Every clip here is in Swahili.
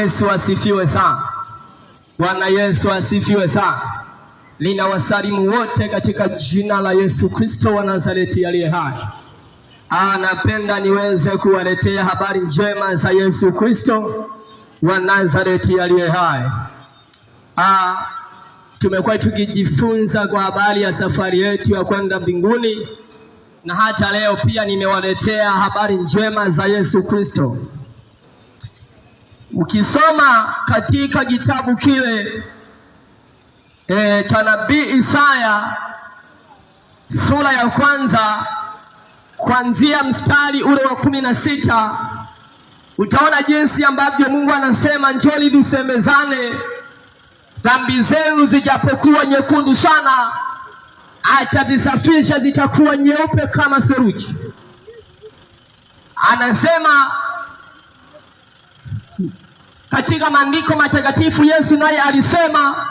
Yesu asifiwe sana. Bwana Yesu asifiwe sana. Ninawasalimu wote katika jina la Yesu Kristo wa Nazareti aliye hai. Napenda niweze kuwaletea habari njema za Yesu Kristo wa Nazareti aliye hai. Tumekuwa tukijifunza kwa habari ya safari yetu ya kwenda mbinguni, na hata leo pia nimewaletea habari njema za Yesu Kristo. Ukisoma katika kitabu kile cha nabii Isaya sura ya kwanza kuanzia mstari ule wa 16, utaona jinsi ambavyo Mungu anasema, njoni tusemezane, dhambi zenu zijapokuwa nyekundu sana, atazisafisha zitakuwa nyeupe kama theluji. Anasema katika maandiko matakatifu, Yesu naye alisema,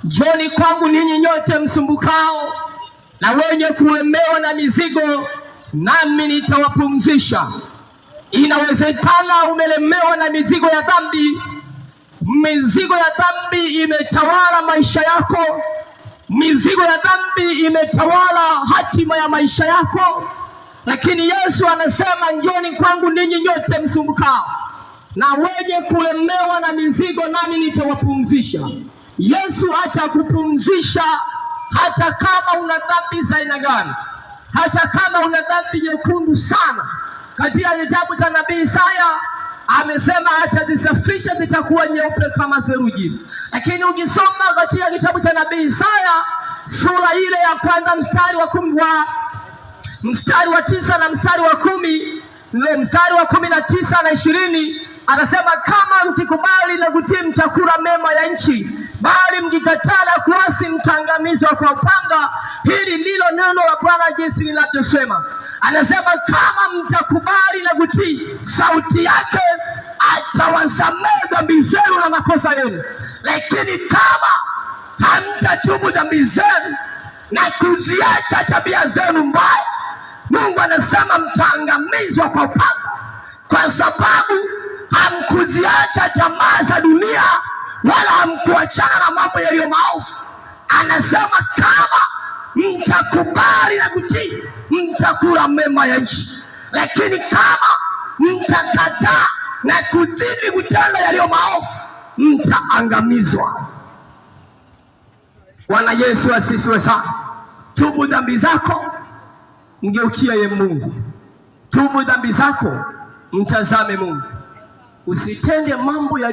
njoni kwangu ninyi nyote msumbukao na wenye kulemewa na mizigo, nami nitawapumzisha. Inawezekana umelemewa na mizigo ya dhambi. Mizigo ya dhambi imetawala maisha yako. Mizigo ya dhambi imetawala hatima ya maisha yako. Lakini Yesu anasema, njoni kwangu ninyi nyote msumbukao na wenye kulemewa na mizigo, nami nitawapumzisha. Yesu atakupumzisha hata kama una dhambi za aina gani, hata kama una dhambi nyekundu sana. Katika kitabu cha nabii Isaya amesema atazisafisha zitakuwa nyeupe kama theluji. Lakini ukisoma katika kitabu cha nabii Isaya sura ile ya kwanza mstari wa 9 na mstari wa 10, mstari wa 19 na 20, anasema, kama mkikubali na kutii mtakula mema ya nchi, bali mkikataa na kuasi mtaangamizwa kwa upanga. Hili ndilo neno la Bwana jinsi linavyosema. Anasema kama mtakubali na kutii sauti yake, atawasamehe dhambi zenu na makosa yenu. Lakini kama hamtatubu dhambi zenu na kuziacha tabia zenu mbaya, Mungu anasema mtaangamizwa kwa upanga, kwa sababu hamkuziacha tamaa za dunia wala hamkuachana na mambo yaliyo maovu. Anasema kama mtakubali na kutii mtakula mema ya nchi, lakini kama mtakataa na kuzidi kutenda yaliyo maovu mtaangamizwa. Bwana Yesu asifiwe sana. Tubu dhambi zako, mgeukie ye Mungu. Tubu dhambi zako, mtazame Mungu. Usitende mambo yaliyo